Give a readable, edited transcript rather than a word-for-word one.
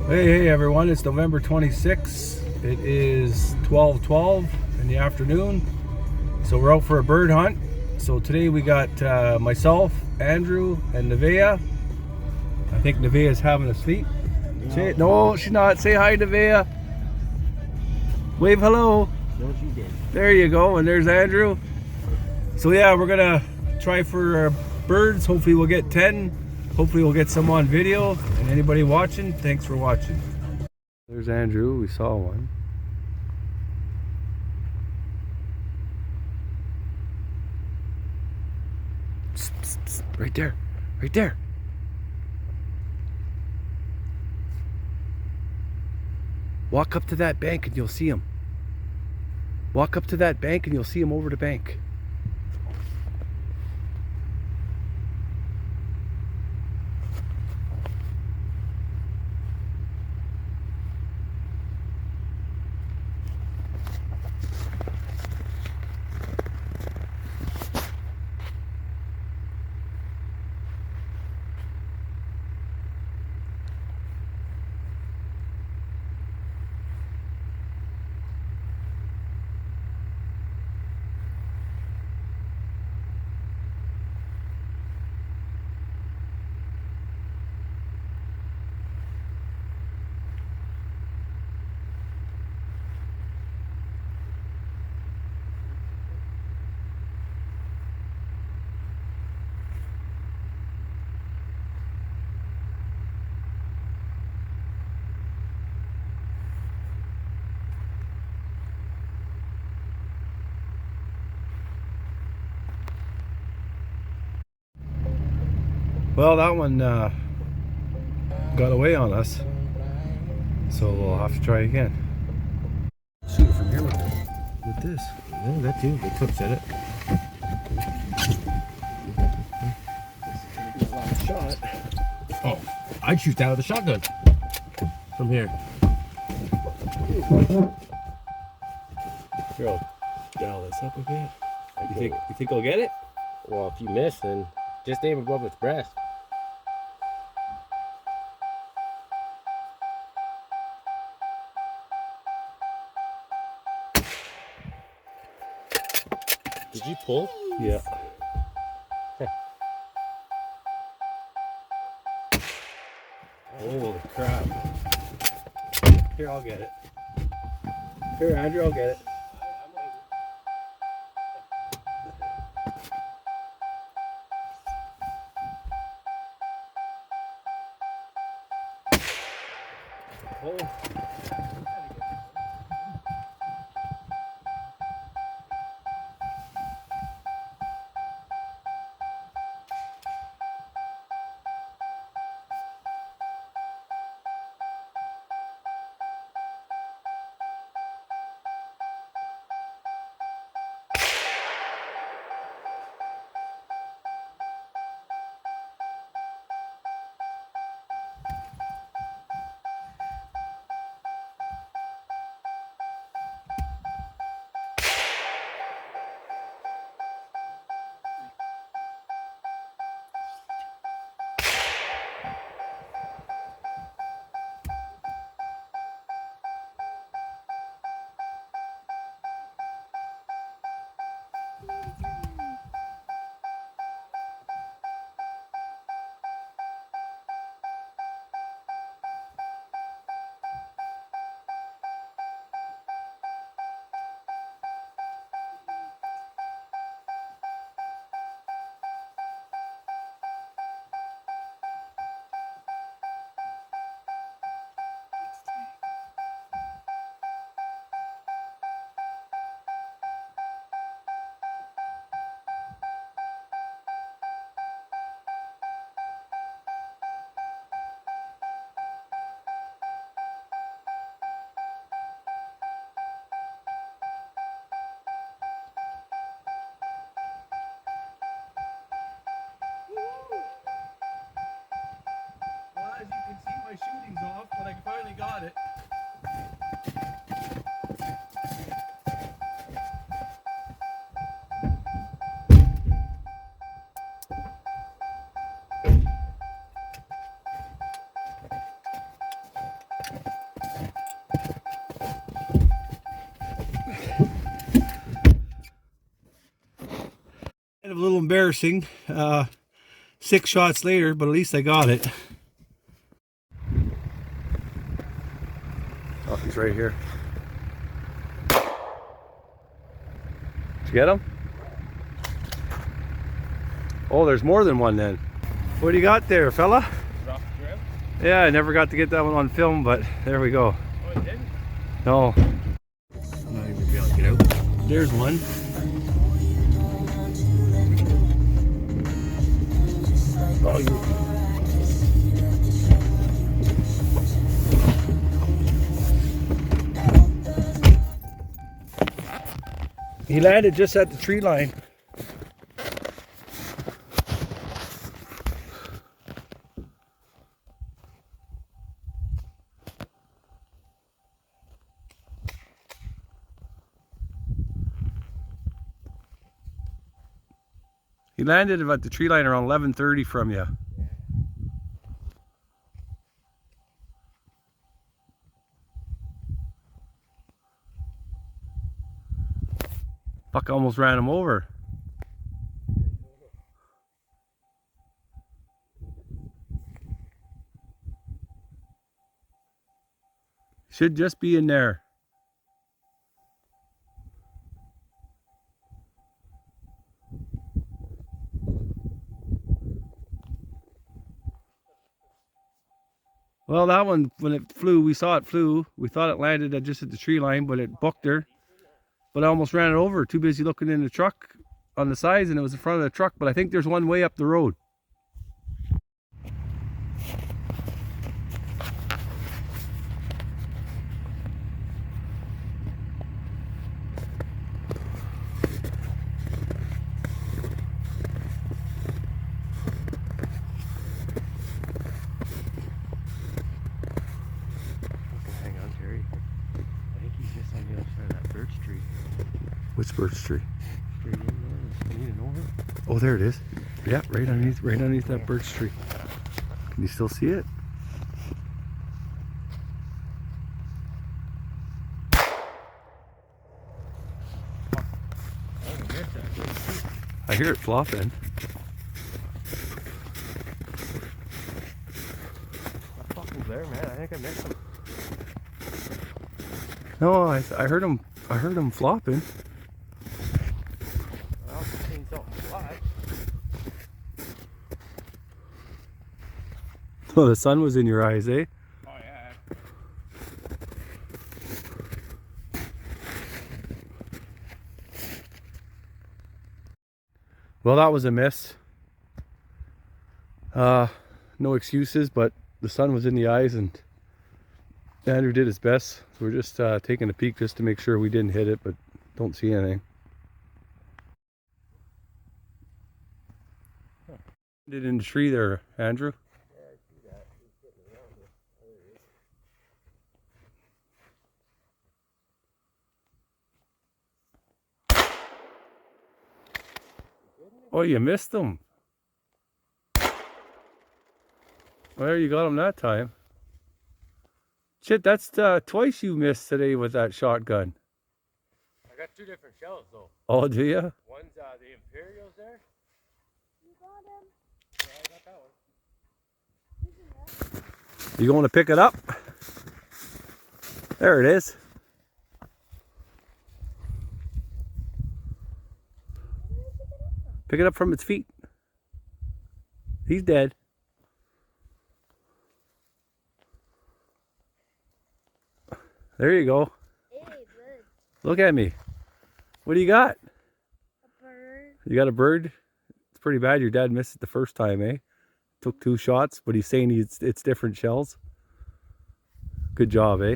Hey everyone, it's November 26th. It is 12:12 in the afternoon. So we're out for a bird hunt. So today we got myself, Andrew, and Nevaeh. I think Nevaeh's having a sleep. No, she's not. Say hi, Nevaeh. Wave hello. No, she did. There you go. And there's Andrew. So yeah, we're gonna try for birds. Hopefully we'll get 10. Hopefully we'll get some on video. And anybody watching, thanks for watching. There's Andrew. We saw one. Psst, psst, psst. Right there. Right there. Walk up to that bank and you'll see him. Walk up to that bank and you'll see him over the bank. Well, that one got away on us, so we'll have to try again. Shoot it from here with this. Yeah, that too. The cook said it. Shot. Oh, I'd shoot that with a shotgun from here. Here, I'll dial this up a bit. You think I'll get it? Well, if you miss, then just aim above its breast. Did you pull? Yeah. Holy crap. Here, I'll get it. Here, Andrew, I'll get it. Oh. As you can see, my shooting's off, but I finally got it. embarrassing. 6 shots later, but at least I got it. Oh, he's right here. Did you get him? Oh, there's more than one then. What do you got there, fella? Rough trim? Yeah, I never got to get that one on film, but there we go. Oh, it didn't? No. I'm not even gonna be able to get out. There's one. Oh, he landed just at the tree line. He landed at the tree line around 11:30 from you. Buck almost ran him over. Should just be in there. Well, that one, when it flew, we saw it flew. We thought it landed just at the tree line, but it bucked her. But I almost ran it over. Too busy looking in the truck on the sides, and it was in front of the truck. But I think there's one way up the road. Which birch tree? Oh, there it is. Yeah, right underneath that birch tree. Can you still see it? I hear it flopping. What fucking there, man? I think I missed him. No, I heard him. I heard him flopping. Well, I've seen something fly. Oh, the sun was in your eyes, eh? Oh yeah. Well, that was a miss. No excuses, but the sun was in the eyes, and Andrew did his best. So we're just taking a peek just to make sure we didn't hit it, but don't see anything. Did in the tree there, Andrew? Yeah, I see that. He's getting around it. There he is. Oh, you missed him. Well, you got him that time. Shit, that's twice you missed today with that shotgun. I got 2 different shells though. Oh, do you? One's the Imperials there. You got him. Yeah, I got that one. You going to pick it up? There it is. Pick it up from its feet. He's dead. There you go. Hey, bird. Look at me. What do you got? A bird. You got a bird? It's pretty bad. Your dad missed it the first time, eh? Took 2 shots, but he's saying it's different shells. Good job, eh?